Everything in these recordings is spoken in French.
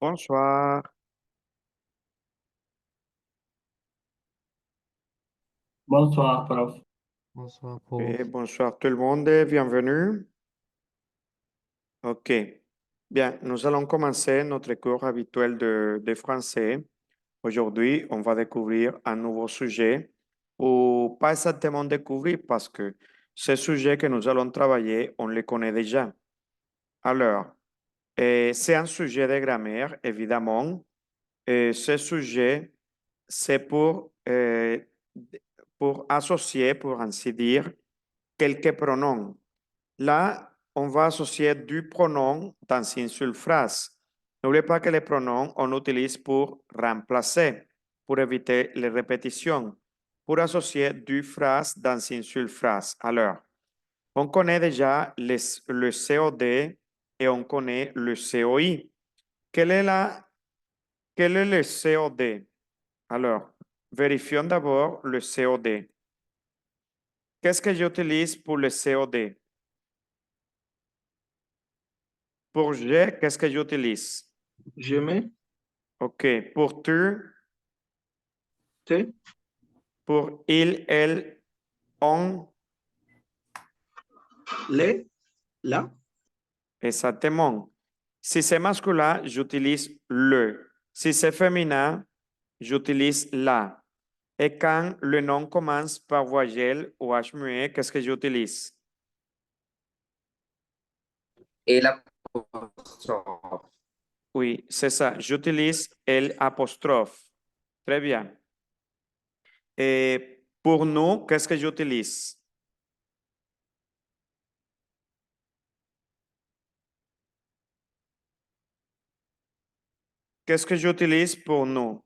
Bonsoir Bonsoir, prof. Bonsoir, et prof. bonsoir tout le monde, bienvenue. OK. Bien, nous allons commencer notre cours habituel de français. Aujourd'hui, on va découvrir un nouveau sujet, ou pas exactement découvrir parce que ce sujet que nous allons travailler, on le connaît déjà. Alors, c'est un sujet de grammaire, évidemment. Ce sujet, c'est pour associer, pour ainsi dire, quelques pronoms. Là, on va associer du pronom dans une seule phrase. N'oubliez pas que les pronoms, on utilise pour remplacer, pour éviter les répétitions, pour associer deux phrases dans une seule phrase. Alors, on connaît déjà le COD et on connaît le COI. Quel est, quel est le COD? Alors, vérifions d'abord le COD. Qu'est-ce que j'utilise pour le COD? Pour je, qu'est-ce que j'utilise? Je mets OK. Pour tu, te, pour il, elle, on, les, la, exactement. Si c'est masculin, j'utilise le. Si c'est féminin, j'utilise la. Et quand le nom commence par voyelle ou H muet, qu'est-ce que j'utilise? Et l'apostrophe. Oui, c'est ça. J'utilise el apostrophe. Très bien. Et pour nous, qu'est-ce que j'utilise? Qu'est-ce que j'utilise pour nous?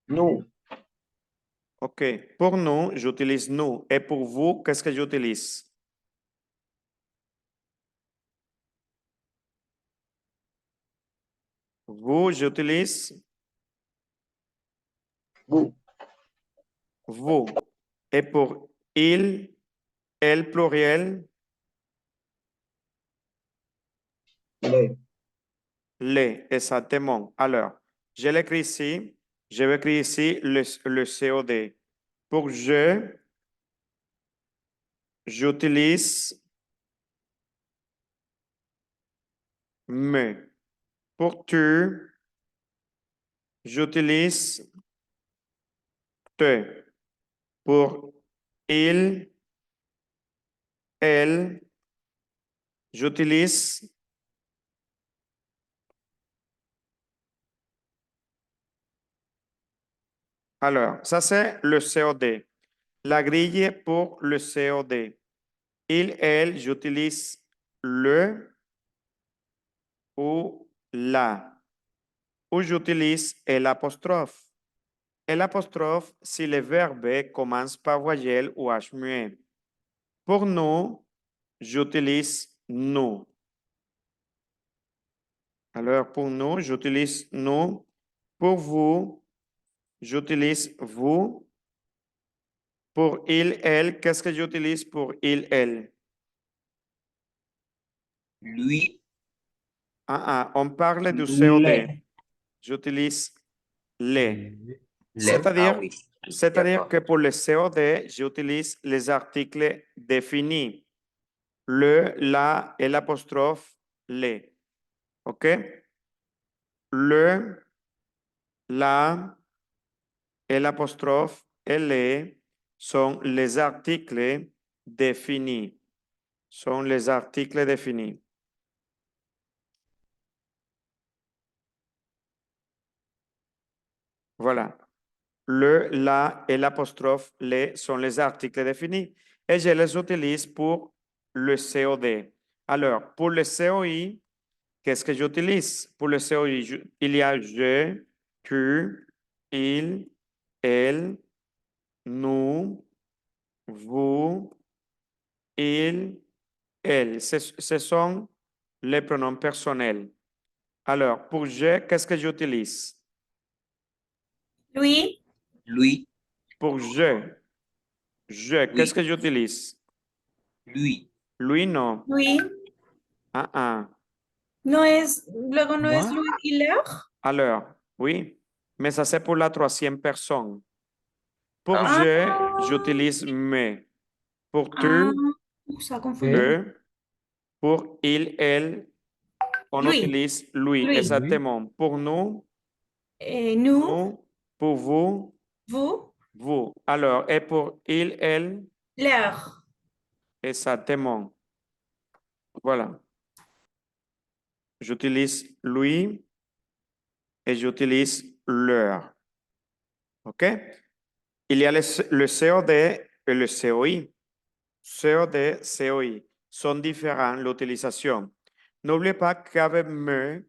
nous, OK. Pour nous, j'utilise nous. Et pour vous, qu'est-ce que j'utilise? Vous, j'utilise vous, vous. Et pour il, elle pluriel, les, les, exactement. Alors, je l'écris ici. Je vais écrire ici le COD. Pour je, j'utilise me. Pour tu, j'utilise te. Pour il, elle, j'utilise. Alors, ça c'est le COD. La grille pour le COD. Il, elle, j'utilise le ou la. Ou j'utilise l'apostrophe. L'apostrophe si le verbe commence par voyelle ou H muet. Pour nous, j'utilise nous. Alors, pour nous, j'utilise nous. Pour vous, j'utilise vous. Pour il, elle, qu'est-ce que j'utilise pour il, elle? Lui, On parle du COD. les, J'utilise les. les. Ah C'est-à-dire, oui, c'est-à-dire d'accord. que pour le COD, j'utilise les articles définis. Le, la et l'apostrophe les. OK? Le, la et l'apostrophe et les sont les articles définis. Sont les articles définis. Voilà. Le, la et l'apostrophe les sont les articles définis et je les utilise pour le COD. Alors, pour le COI, qu'est-ce que j'utilise? Pour le COI, il y a je, tu, il, elle, nous, vous, il, elle. Ce sont les pronoms personnels. Alors, pour je, qu'est-ce que j'utilise? Lui, Lui, Pour je, qu'est-ce oui, que j'utilise? lui, Lui, non. lui, Ah, ah. No es, luego no es What? Louis y leur. Alors, oui, mais ça c'est pour la troisième personne. Pour Ah. je, j'utilise me. Pour Ah, tu, ça confundido. eux. Pour il, elle, on Lui. utilise lui. Lui. Exactement. Pour nous, Nous, nous. Pour vous, vous, vous. Alors, et pour il, elle, leur. exactement. Voilà. J'utilise lui et j'utilise leur. OK? Il y a le COD et le COI. COD, COI sont différents l'utilisation. N'oubliez pas qu'avec me,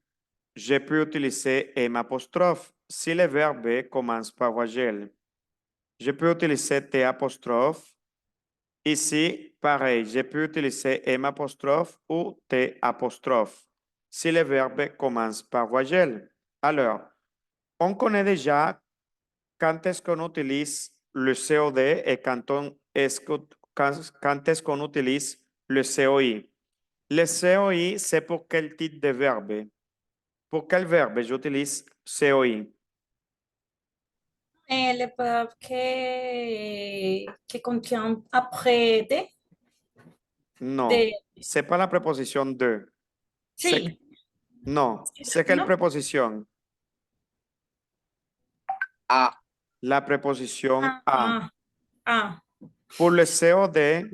je peux utiliser M apostrophe si le verbe commence par voyelle. Je peux utiliser T apostrophe. Ici, pareil, je peux utiliser M apostrophe ou T apostrophe si le verbe commence par voyelle. Alors, on connaît déjà quand est-ce qu'on utilise le COD et quand est-ce qu'on utilise le COI. Le COI, c'est pour quel type de verbe? Pour quel verbe j'utilise COI? Le verbe que contient après de. Non, De, c'est pas la préposition de. sí. Non, c'est quelle ¿No? préposition? A. La préposition Ah, a. ah, ah. Pour le COD,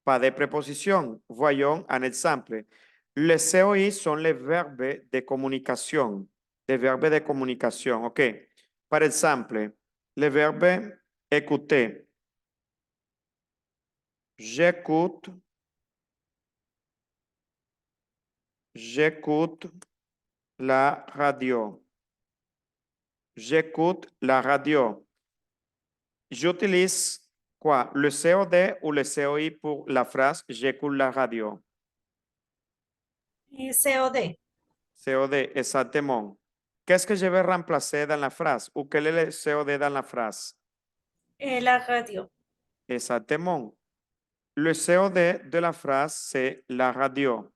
pas de préposition. Voyons un exemple. Les COI sont les verbes de communication. Des verbes de communication, OK? Par exemple, le verbe écouter. J'écoute. J'écoute la radio. J'écoute la radio. J'utilise quoi? Le COD ou le COI pour la phrase j'écoute la radio. Y COD. COD, exactement. Qu'est-ce que je vais remplacer dans la phrase? Ou quel est le COD dans la phrase? La radio. Exactement. Le COD de la phrase, c'est la radio.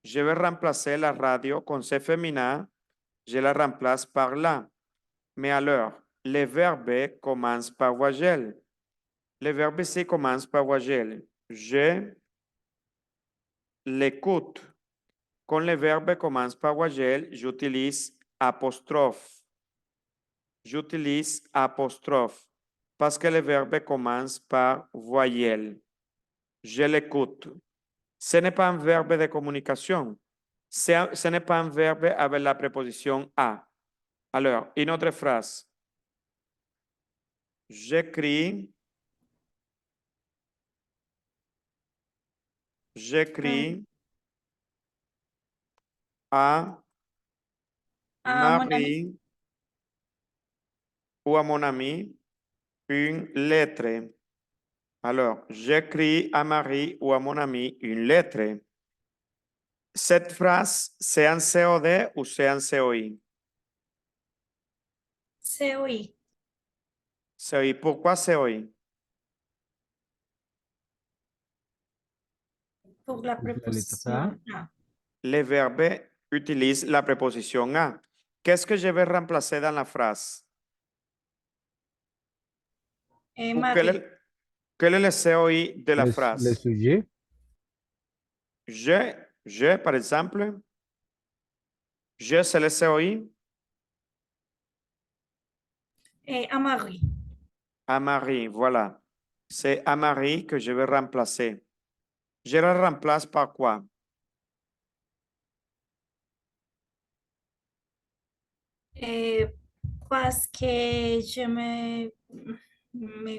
Je vais remplacer la radio con C féminin. Je la remplace par la. Mais alors, les verbes commencent par voyelle. Les verbes ici commencent par voyelle. Je l'écoute. Quand le verbe commence par voyelle, j'utilise apostrophe. J'utilise apostrophe parce que le verbe commence par voyelle. Je l'écoute. Ce n'est pas un verbe de communication. Ce n'est pas un verbe avec la préposition à. Alors, une autre phrase. J'écris. J'écris à Ah, mon ami. Marie ou à mon ami une lettre. Alors, j'écris à Marie ou à mon ami une lettre. Cette phrase, c'est un COD ou c'est un COI? COI. COI. Pourquoi COI? Pour la Pour la lettre préposition A. A. Les verbes utilisent la préposition à. Qu'est-ce que je vais remplacer dans la phrase? Ou Marie. quel est le COI de la Le phrase? sujet. Je, par exemple. Je, c'est le COI. À Marie. À Marie, voilà. C'est à Marie que je vais remplacer. Je la remplace par quoi? Parce que je me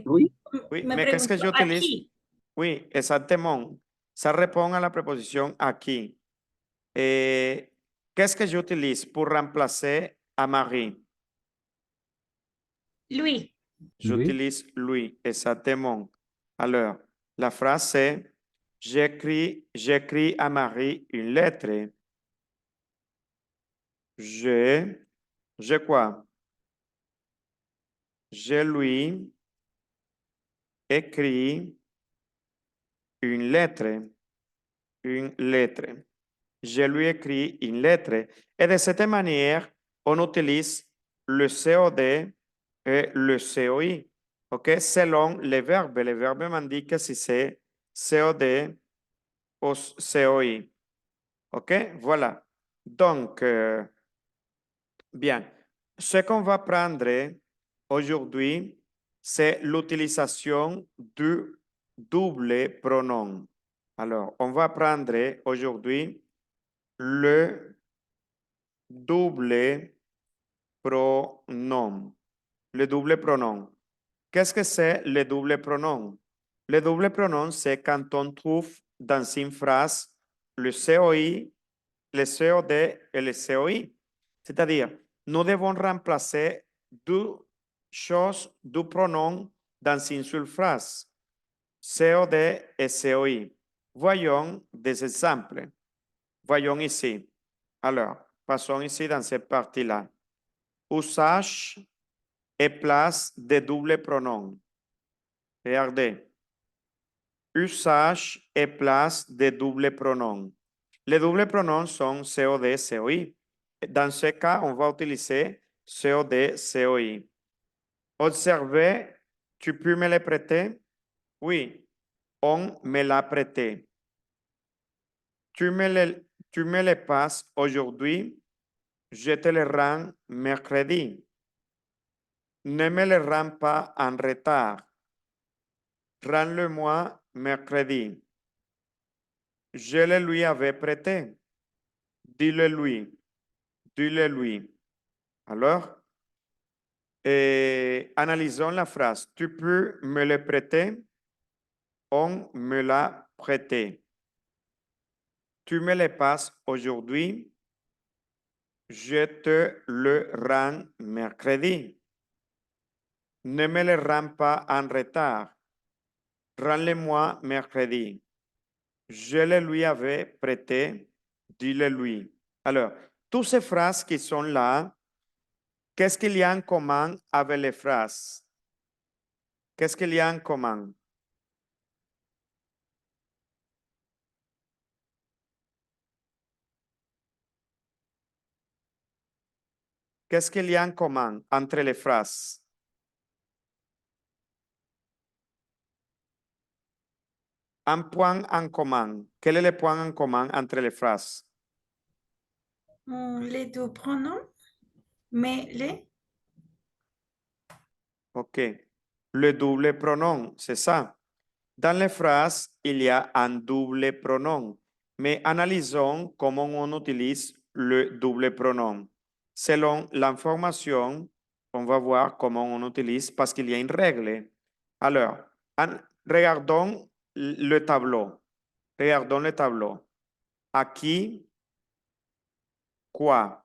Oui. Oui, me mais qu'est-ce que pregunto, j'utilise? aquí. Oui, exactement. Ça répond à la préposition aquí. Qu'est-ce que j'utilise pour remplacer à Marie? Lui. J'utilise lui, exactement. Alors, la phrase c'est j'écris à Marie une lettre. Je quoi? Je lui écris une lettre. Une lettre. je lui écris une lettre. Et de cette manière, on utilise le COD et le COI, OK, selon les verbes. Les verbes m'indiquent si c'est COD ou COI. OK, voilà. Donc, bien, ce qu'on va prendre aujourd'hui, c'est l'utilisation du double pronom. Alors, on va prendre aujourd'hui le double pronom. Le double pronom. Qu'est-ce que c'est le double pronom? Le double pronom, c'est quand on trouve dans une phrase le COI, le COD et le COI. C'est-à-dire, nous devons remplacer deux choses, deux pronoms dans une seule phrase, COD et COI. Voyons des exemples. Voyons ici. Alors, passons ici dans cette partie-là. Usage et place des doubles pronoms. Regardez. Usage et place des doubles pronoms. Les doubles pronoms sont COD, COI. Dans ce cas, on va utiliser COD, COI. Observez, tu peux me les prêter? Oui, on me l'a prêté. Tu me les passes aujourd'hui? Je te les rends mercredi. Ne me les rends pas en retard. Rends-le-moi mercredi. Je le lui avais prêté. Dis-le lui. Dis-le lui. Alors, analysons la phrase. Tu peux me le prêter? On me l'a prêté. Tu me le passes aujourd'hui? Je te le rends mercredi. Ne me le rends pas en retard. Rends-le-moi mercredi. Je le lui avais prêté. Dis-le lui. Alors, toutes ces phrases qui sont là, qu'est-ce qu'il y a en commun avec les phrases? Qu'est-ce qu'il y a en commun? Qu'est-ce qu'il y a en commun entre les phrases? Un point en commun. Quel est le point en commun entre les phrases? Les deux pronoms, mais les. OK. Le double pronom, c'est ça. Dans les phrases, il y a un double pronom. Mais analysons comment on utilise le double pronom. Selon l'information, on va voir comment on utilise parce qu'il y a une règle. Alors, regardons le tableau. Regardons le tableau. Aquí, quoi?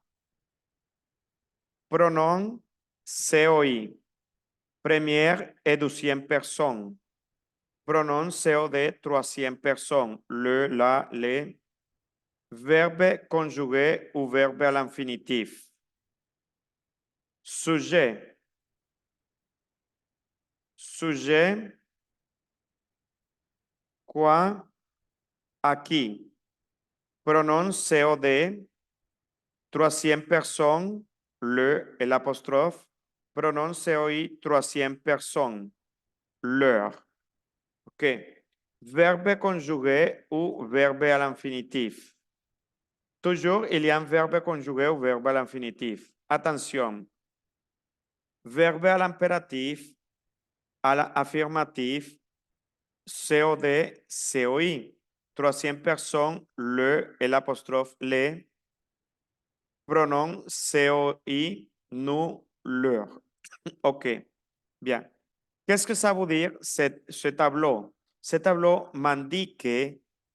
Pronom COI. Première et deuxième personne. Pronom COD, troisième personne. Le, la, les. Verbe conjugué ou verbe à l'infinitif. Sujet. Sujet. Quoi? Aquí. Pronom COD. Troisième personne. Le et l'apostrophe. Pronom COI, troisième personne. Leur. OK. Verbe conjugué ou verbe à l'infinitif. Toujours, il y a un verbe conjugué ou verbe à l'infinitif. Attention. Verbe à l'impératif, à l'affirmatif, COD, COI. Troisième personne, le et l'apostrophe les. Pronom COI, nous, leur. OK. Bien. Qu'est-ce que ça veut dire ce tableau? Ce tableau m'indique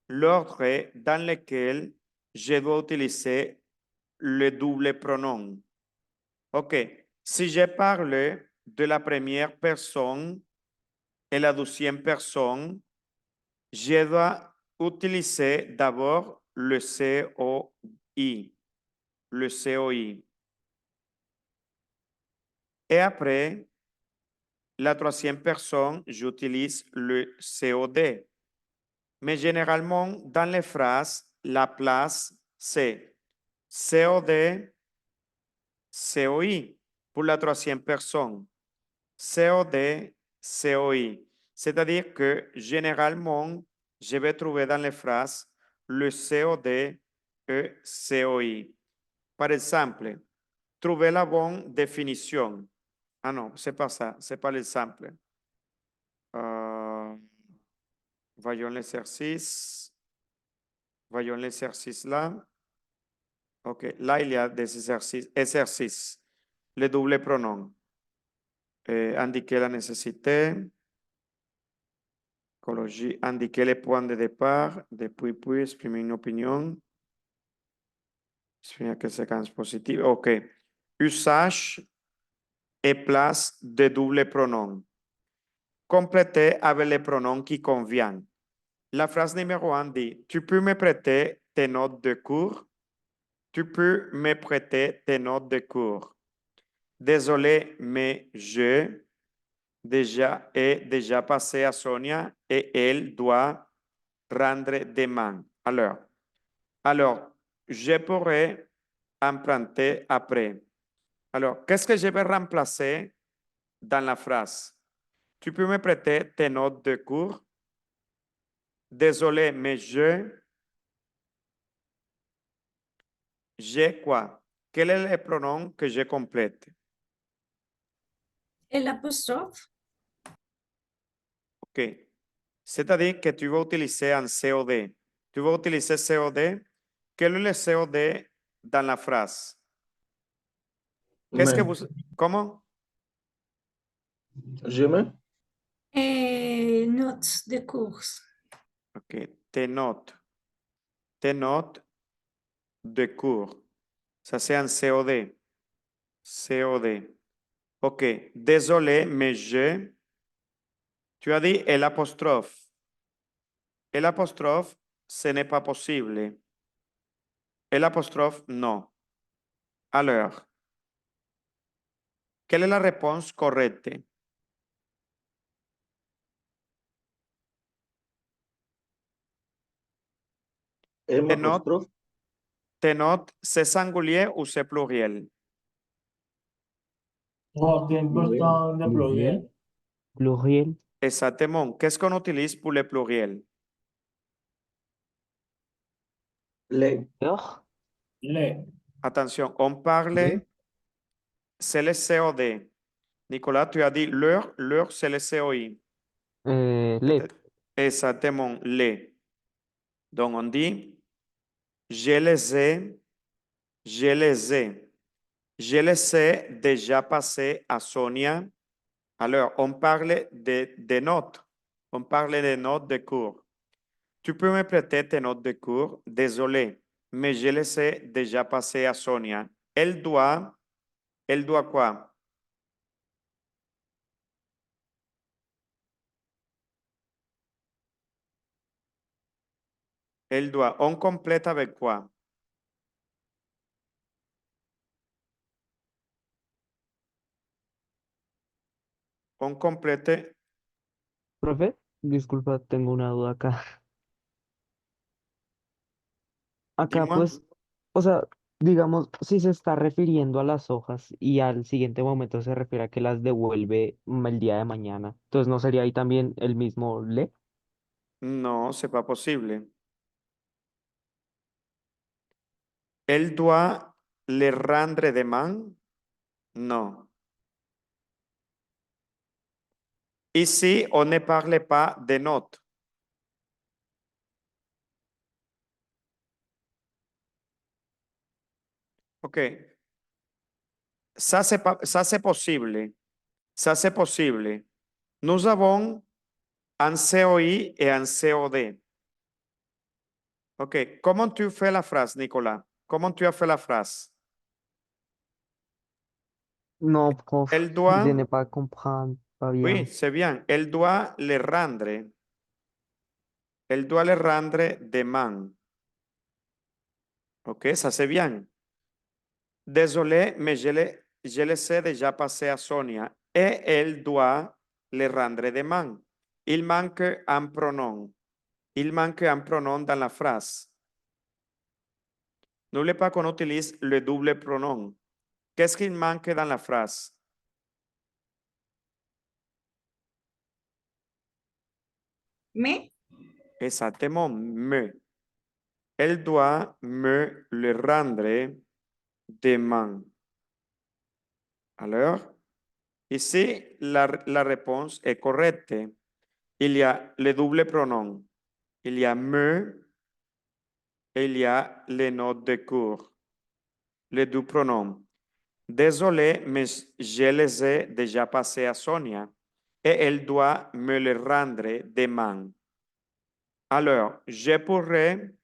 l'ordre dans lequel je dois utiliser le double pronom. OK. Si je parle de la première personne et la deuxième personne, je dois utiliser d'abord le COI. Le COI. Et après, la troisième personne, j'utilise le COD. Mais généralement, dans les phrases, la place, c'est COD, COI pour la troisième personne. COD, COI. C'est-à-dire que généralement, je vais trouver dans les phrases le COD et COI. Par exemple, trouver la bonne définition. Ah non, c'est pas ça, c'est pas l'exemple. Voyons l'exercice. Voyons l'exercice là. OK, là, il y a des exercices. Exercice. Le double pronom. Indiquer la nécessité. Écologie. Indiquer les points de départ. Depuis, puis, exprimer une opinion. Exprimer que séquence positive. OK. Usage et place de double pronom. Compléter avec les pronoms qui conviennent. La phrase numéro 1 dit, tu peux me prêter tes notes de cours? Tu peux me prêter tes notes de cours? Désolé, mais je ai déjà passé à Sonia et elle doit rendre demain. Alors, je pourrais emprunter après. Alors, qu'est-ce que je vais remplacer dans la phrase? Tu peux me prêter tes notes de cours? Désolé, mais j'ai quoi? Quel est le pronom que je complète? Et l'apostrophe? OK. C'est-à-dire que tu vas utiliser un COD. Tu vas utiliser COD. Quel est le COD dans la phrase? Qu'est-ce que Me. vous... Comment? Je me. Et notes de course. OK. Tes notes. Tes notes de cours. Ça, c'est un COD. COD. OK. Désolé, mais je... Tu as dit el apostrophe. El apostrophe, ce n'est pas possible. El apostrophe, non. Alors, quelle est la réponse correcte? M Tes notes, apostrophe. tes notes, c'est singulier ou c'est pluriel? No, siempre están de pluriel. Pluriel. Exactement. Qu'est-ce qu'on utilise pour le pluriel? Le. Leur. Le. Attention, on parle, Le. c'est le COD. Nicolas, tu as dit leur, c'est le COI. Les. Exactement, les. Donc, on dit, je les ai, je les ai. Je les ai déjà passés à Sonia. Alors, on parle de notes. On parle de notes de cours. Tu peux me prêter tes notes de cours? Désolé, mais je les ai déjà passées à Sonia. Elle doit quoi? Elle doit. On complète avec quoi? On complète. Profe, disculpa, tengo una duda acá. Acá, Dis-moi. pues, o sea, digamos, si se está refiriendo a las hojas y al siguiente momento se refiere a que las devuelve el día de mañana, entonces ¿no sería ahí también el mismo le? No, c'est pas possible. Elle doit les rendre demain? Non. Ici, on ne parle pas de notes. OK. Ça, c'est possible. Ça, c'est possible. Nous avons un COI et un COD. OK. Comment tu fais la phrase, Nicolas? Comment tu as fait la phrase? No, prof, Elle je doit, n'ai pas compris, pas oui, bien. c'est bien. Elle doit les rendre. Elle doit les rendre demain. OK, ça c'est bien. Désolé, mais je les ai déjà passés à Sonia et elle doit les rendre demain. Il manque un pronom. Il manque un pronom dans la phrase. N'oubliez pas qu'on utilise le double pronom. Qu'est-ce qu'il manque dans la phrase? Me. Exactement, me. Elle doit me le rendre demain. Alors, ici, la réponse est correcte. Il y a le double pronom. Il y a me et il y a les notes de cours. Les deux pronoms. Désolé, mais je les ai déjà passés à Sonia et elle doit me les rendre demain. Alors, je pourrais.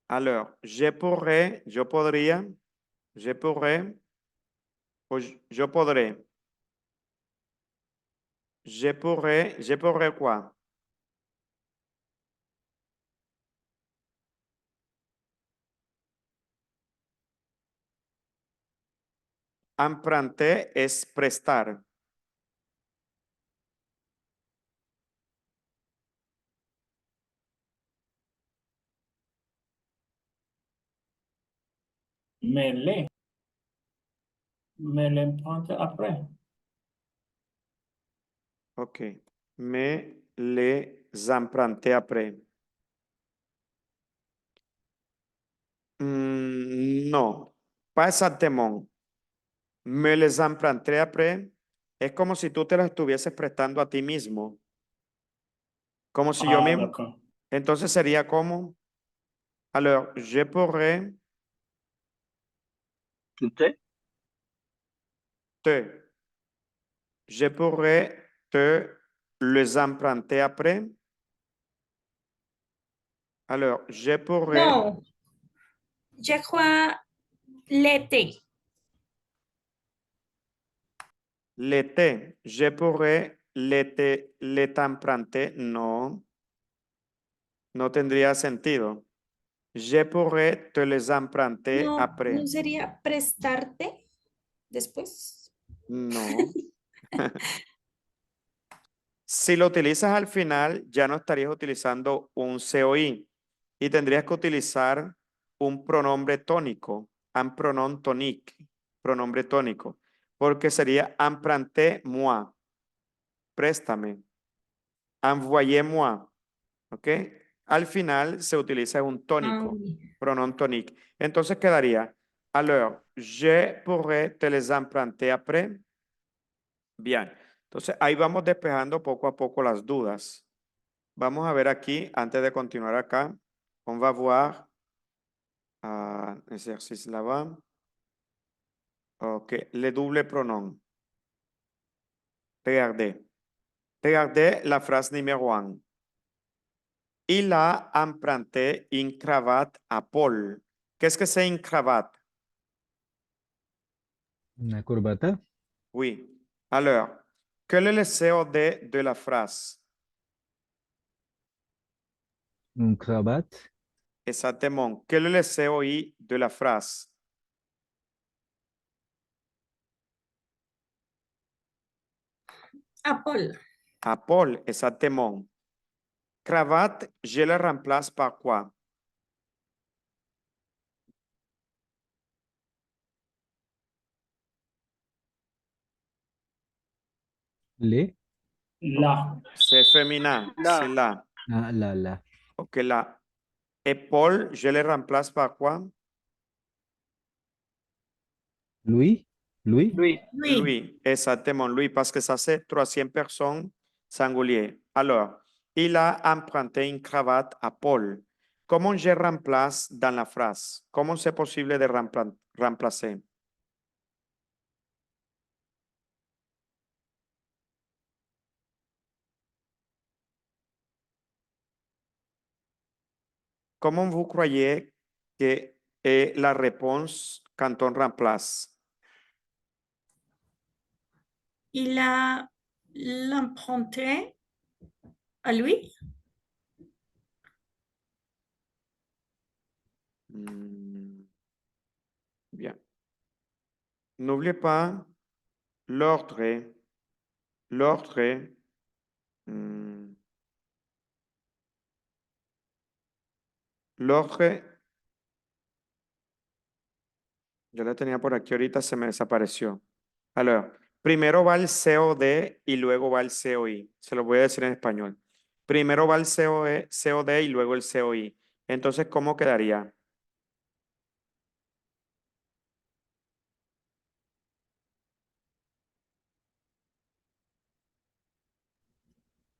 Alors, je pourrais, je podría, je pourrais, o je podré. Je pourrais quoi? Emprunter es prestar. Me l'emprunte après. Ok. Me les emprunté après. No, pas exactement. Me les emprunté après. Es como si tú te las estuvieses prestando a ti mismo. Como si yo mismo. D'accord. Entonces sería como. Alors, je pourrais Tutte. te. Je pourrais te les emprunter après. Alors, je pourrais No. Je crois l'été. l'été. Je pourrais l'été, les emprunter. No, no tendría sentido. Je pourrais te les emprunter No, après. ¿no sería prestarte después? No. Si lo utilizas al final, ya no estarías utilizando un COI y tendrías que utilizar un pronombre tónico, un pronom tonique, pronombre tónico, porque sería emprunté-moi, préstame, envoyez-moi, ¿ok? Al final se utiliza un Ah, tónico, oui. pronom tonique. Entonces quedaría, alors, je pourrais te les emprunter après. Bien, entonces ahí vamos despejando poco a poco las dudas. Vamos a ver aquí, antes de continuar acá, on va voir exercice là-bas. Ok, le double pronom. Regardez. Regardez la phrase numéro 1. Il a emprunté une cravate à Paul. Qu'est-ce que c'est une cravate? Una corbata, Oui. Alors, quel est le COD de la phrase? un cravate, Exactement. Quel est le COI de la phrase? À Paul. À Paul, exactement. Cravate, je le remplace par quoi? les, Là. C'est féminin, c'est là. ah, la, Ok, là. Et Paul, je le remplace par quoi? Louis, Louis, Lui. Oui. Lui, exactement, lui, parce que ça c'est troisième personne singulier. Alors, il a emprunté une cravate à Paul. Comment je remplace dans la phrase? Comment c'est possible de remplacer? Comment vous croyez que est la réponse quand on remplace? Il a l'emprunté à lui. Bien. N'oubliez pas l'ordre. L'ordre. L'autre, yo la tenía por aquí, ahorita se me desapareció. Alors, primero va el COD y luego va el COI. Se lo voy a decir en español. Primero va el COD y luego el COI. Entonces, ¿cómo quedaría?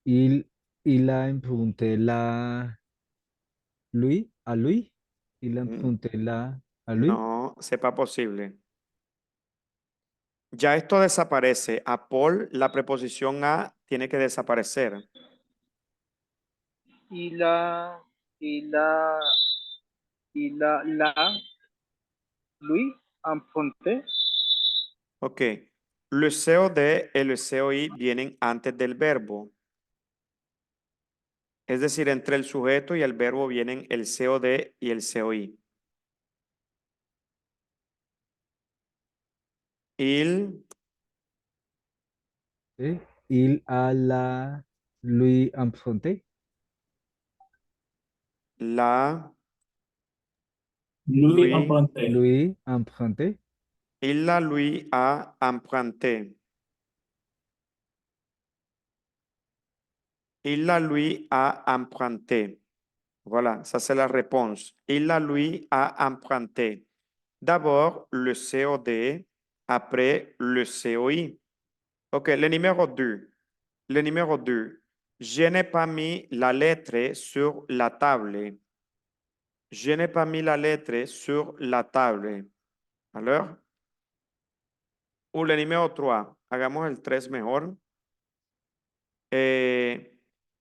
Il a emprunté la Louis a Louis. Il a emprunté la a Louis. No, sepa posible. Ya esto desaparece. A Paul, la preposición a tiene que desaparecer. Il a, il a, la, lui, emprunté. Ok. Le COD y el COI vienen antes del verbo. Es decir, entre el sujeto y el verbo vienen el COD y el COI. Il, Il a la Louis emprunté. la, Lui Lui. emprunté. Louis emprunté. il la lui a emprunté. Il la lui a emprunté. Voilà, ça c'est la réponse. Il la lui a emprunté. D'abord le COD, après le COI. Ok, le numéro 2. Le numéro 2. Je n'ai pas mis la lettre sur la table. Je n'ai pas mis la lettre sur la table. Alors, ou le numéro 3. Hagamos el 3 mejor.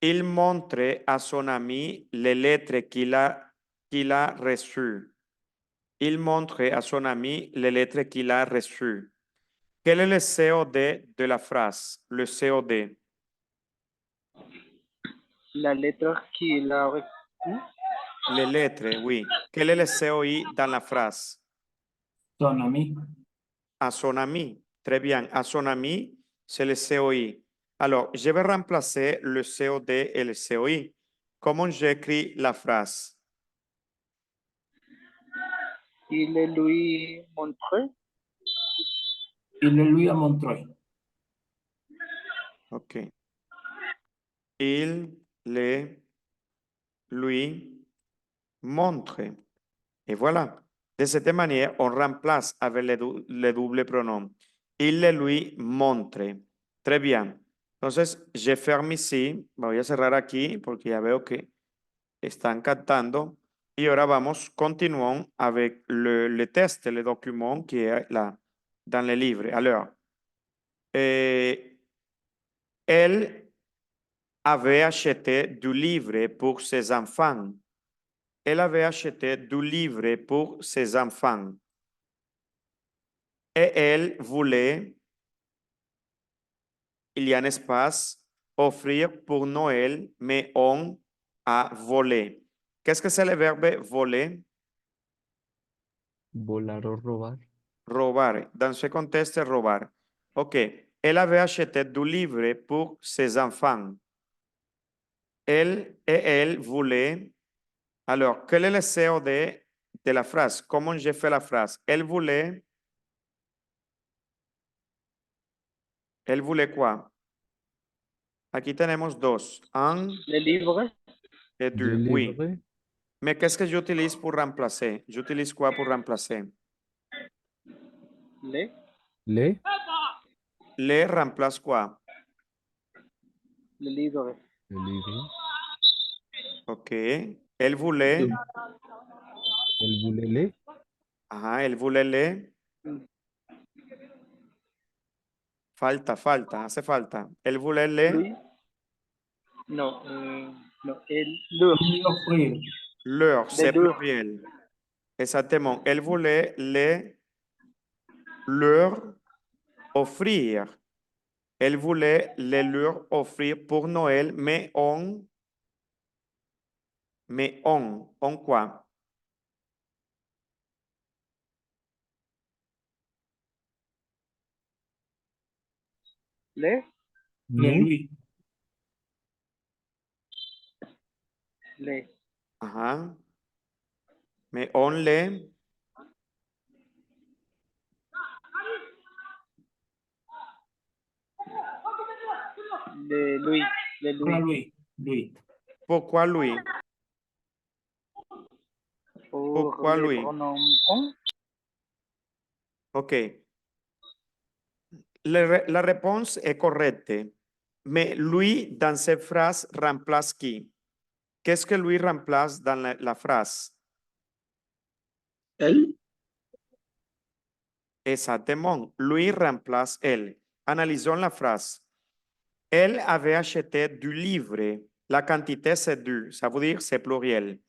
Il montre à son ami les lettres qu'il a reçues. Il montre à son ami les lettres qu'il a reçues. Quel est le COD de la phrase? Le COD. La lettre qu'il a reçue. Les lettres, oui. Quel est le COI dans la phrase? Son ami. À son ami. Très bien. À son ami, c'est le COI. Alors, je vais remplacer le COD et le COI. Comment j'écris la phrase? Il lui montré. Il le lui a montré. Ok. Il le lui montre. Et voilà. De cette manière, on remplace avec le double pronom. Il le lui montre. Très bien. Entonces, je ferme ici. Voy a cerrar aquí porque ya veo que están captando. Y ahora vamos, continuons avec le test, le document qui est là, dans le livre. Alors, elle avait acheté du livre pour ses enfants. Elle avait acheté du livre pour ses enfants. Et elle voulait, il y a un espace, offrir pour Noël, mais on a volé. Qu'est-ce que c'est le verbe voler? Volar o robar. Robar. Dans ce contexte, robar. OK. Elle avait acheté du livre pour ses enfants. Elle et elle voulaient. Alors, quel est le COD de la phrase? Comment j'ai fait la phrase? Elle voulait. Elle voulait quoi? Aquí tenemos dos. Un Le livre. et Je deux. Oui. livre. Mais qu'est-ce que j'utilise pour remplacer? J'utilise quoi pour remplacer? Le. Le Le remplace quoi? Le livre. le livre. OK. Elle voulait. Elle voulait le. Ajá, elle voulait le. Falta, hace falta. Elle voulait le. Lui. Non. Non. Elle. Leur. Lui offrir. Leur, c'est leur. pluriel. Exactement. Elle voulait leur offrir. Elle voulait les leur offrir pour Noël, mais on quoi? Le. Le Nous, lui. Le. Ajá. Mais on les De Luis. De Hola, Luis. Luis. Pourquoi lui? Pourquoi Le lui? pronom on. Ok. La réponse est correcte. Mais lui, dans cette phrase, remplace qui? Qu'est-ce que lui remplace dans la phrase? él, Exactement. Lui remplace elle. Analysons la phrase. Elle avait acheté du livre. La quantité, c'est du. Ça veut dire c'est pluriel.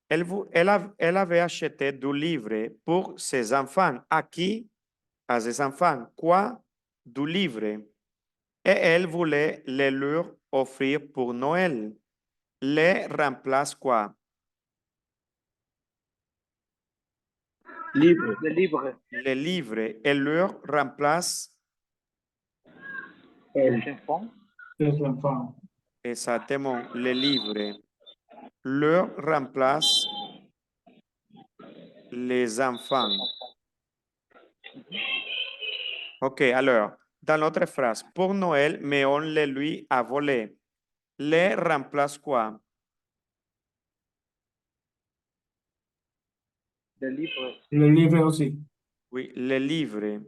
Elle avait acheté du livre pour ses enfants. À qui? À ses enfants. Quoi? Du livre. Et elle voulait les leur offrir pour Noël. Les remplace quoi? libre, De libre. Les livres. Et leur remplace él, Les enfants. Les enfants. exactement les livres. Leur remplace les enfants. Ok, alors, dans l'autre phrase, pour Noël, mais on le lui a volé. Les remplace quoi? De libre. Le livre aussi. Oui, les livres.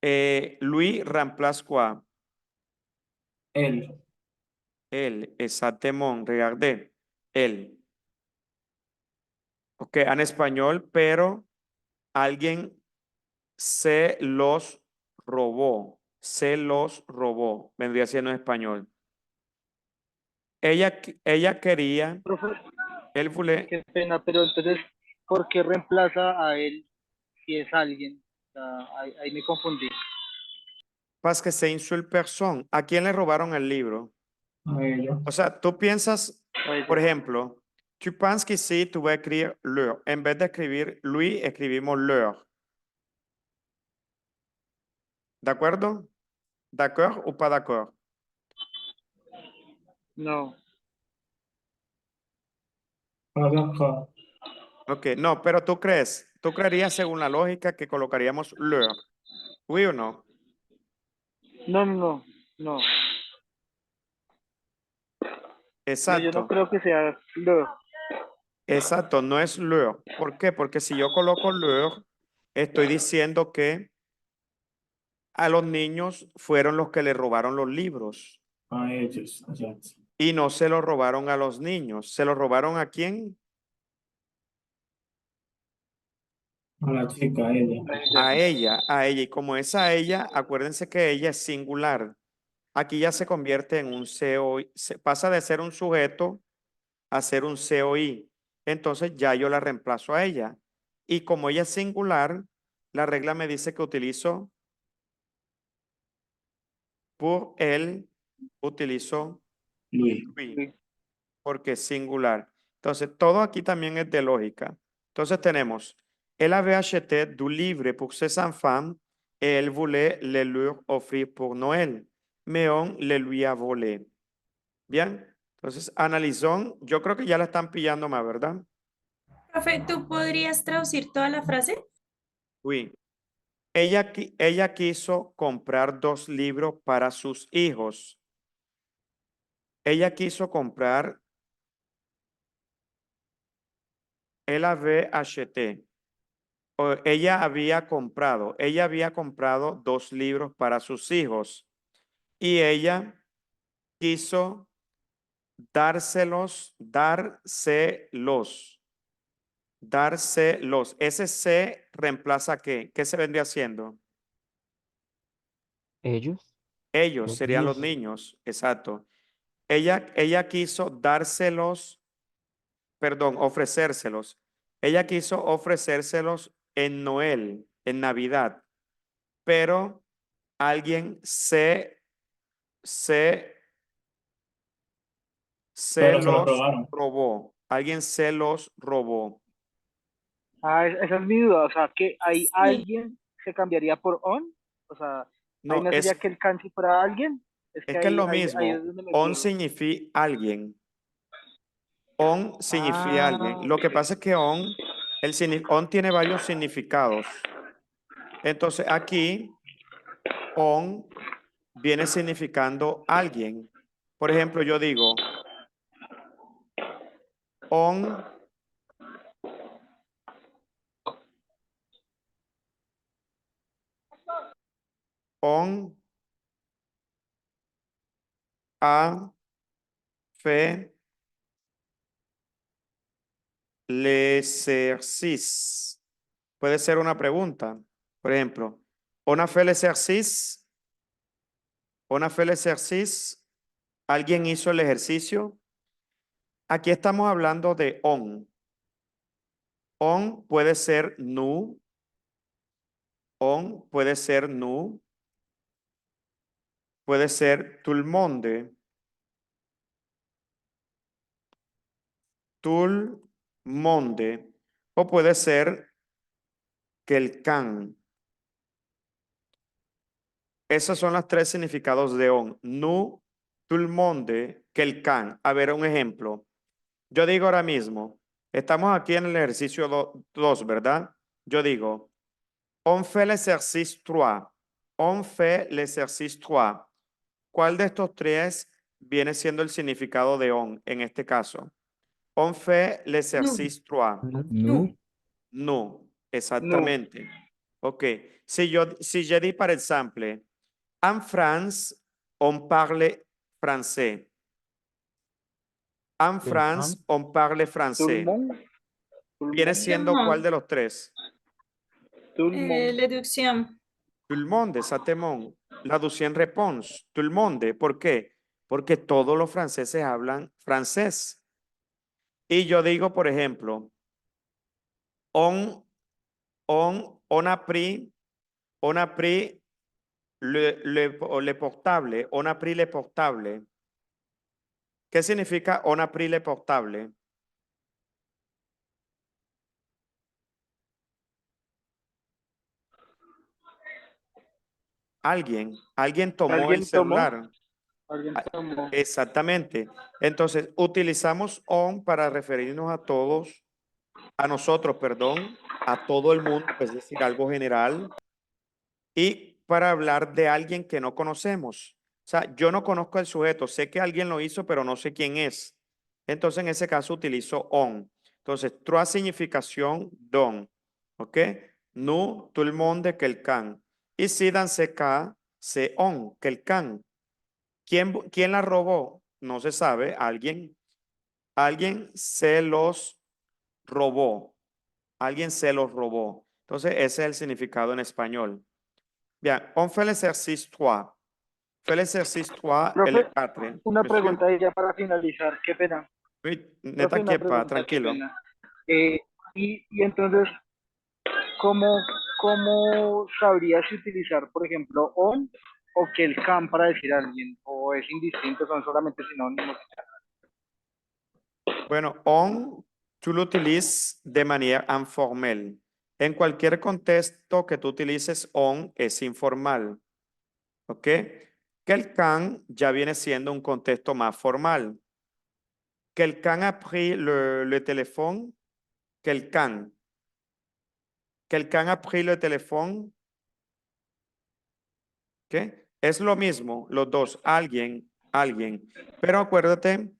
Et lui remplace quoi? Él. Él, exactement. Regardez, él. Ok, en español, pero alguien se los robó. Se los robó. Vendría siendo en español. Ella quería, Profe, él fue, qué pena, pero entonces, ¿por qué reemplaza a él si es alguien? O sea, ahí me confundí. parce que c'est une seule personne. ¿A quién le robaron el libro? A ellos. O sea, tú piensas, A ella. por ejemplo, tu penses qu'ici tu vas écrire leur. En vez de escribir lui, escribimos leur. ¿De acuerdo? ¿D'accord o pas d'accord? No. Acá. Ok, no, pero tú creerías según la lógica que colocaríamos leur. ¿Oui o no? No, no, no. No. No, yo no Exacto, creo que sea lo. exacto, no es leur. ¿Por qué? Porque si yo coloco leur, estoy diciendo que a los niños fueron los que le robaron los libros A ellos. Exacto. y no se los robaron a los niños. ¿Se los robaron a quién? A la chica, a ella. A ella, a ella. Y como es a ella, acuérdense que ella es singular. Aquí ya se convierte en un COI, pasa de ser un sujeto a ser un COI. Entonces ya yo la reemplazo a ella. Y como ella es singular, la regla me dice que utilizo por él, utilizo Luis. lui, porque es singular. Entonces, todo aquí también es de lógica. Entonces tenemos, elle avait acheté du livre pour ses enfants et elle voulait le leur offrir pour Noël, mais on le lui a volé. Bien, entonces analizón, yo creo que ya la están pillando más, ¿verdad? Profe, ¿tú podrías traducir toda la frase? Oui. Ella quiso comprar 2 libros para sus hijos. Ella quiso comprar, elle avait acheté. Ella había comprado 2 libros para sus hijos y ella quiso dárselos. Ese se reemplaza ¿qué? ¿Qué se vendría haciendo? Ellos. Ellos Los serían los niños. niños, exacto. Ella quiso dárselos, perdón, ofrecérselos. Ella quiso ofrecérselos en Noel, en Navidad, pero alguien se Pero se lo los robaron. robó. Alguien se los robó. Ah, esa es mi duda. O sea, que ahí Sí. alguien se cambiaría por on. O sea, ahí No, no sería que el kanji fuera alguien. Es es que que es ahí, lo ahí mismo. es donde me On pierdo. significa alguien. On significa alguien. Lo que pasa es que on, on tiene varios significados. Entonces aquí, on viene significando alguien. Por ejemplo, yo digo, on a fait l'exercice. Puede ser una pregunta. Por ejemplo, on a fait l'exercice. On a fait l'exercice. ¿Alguien hizo el ejercicio? Aquí estamos hablando de on. On puede ser nous. On puede ser nous. Puede ser tout le monde. Tout le monde. O puede ser quelqu'un. Esos son los tres significados de on. Nous, tout le monde, quelqu'un. A ver, un ejemplo. Yo digo ahora mismo, estamos aquí en el ejercicio 2, ¿verdad? Yo digo, on fait l'exercice 3. On fait l'exercice 3. ¿Cuál de estos tres viene siendo el significado de on en este caso? On fait l'exercice 3. Nous. No, exactamente. Ok. Si je dis par exemple, en France, on parle français. En France, on parle Tout le français. monde. Tout le ¿Viene monde. siendo cuál de los tres? Tout le monde. Deducción. Tout le monde, exactement. La deuxième réponse. Tout le monde. ¿Por qué? Porque todos los franceses hablan francés. Y yo digo, por ejemplo, on a pris le portable. On a pris le portable. ¿Qué significa on a pris le portable? Alguien tomó el ¿Alguien tomó? celular. Alguien tomó. Exactamente. Entonces, utilizamos on para referirnos a todos, a nosotros, perdón, a todo el mundo, es decir, algo general, y para hablar de alguien que no conocemos. O sea, yo no conozco al sujeto, sé que alguien lo hizo, pero no sé quién es. Entonces, en ese caso, utilizo on. Entonces, trois significación don. ¿Ok? Nous, tout le monde, quelqu'un. Ici, dans ce cas, c'est on, quelqu'un. ¿Quién la robó? No se sabe. Alguien se los robó. Alguien se los robó. Entonces, ese es el significado en español. Bien, on fait l'exercice 3. Fait l'exercice 3 et le Profe, 4. una Monsieur? pregunta ahí ya para finalizar. Qué pena. Oui, Profe, ne una t'inquiète pas, pregunta, qué tranquilo. pena. Y entonces, ¿cómo sabría si utilizar, por ejemplo, on o que el can para decir a alguien? ¿O es indistinto, son solamente sinónimos? Bueno, on, tú lo utilizas de manera informal. En cualquier contexto que tú utilices on es informal. ¿Ok? Quelqu'un ya viene siendo un contexto más formal. Quelqu'un a pris le téléphone. Quelqu'un. Quelqu'un a pris le téléphone. ¿Ok? Es lo mismo, los dos. Alguien. Pero acuérdate,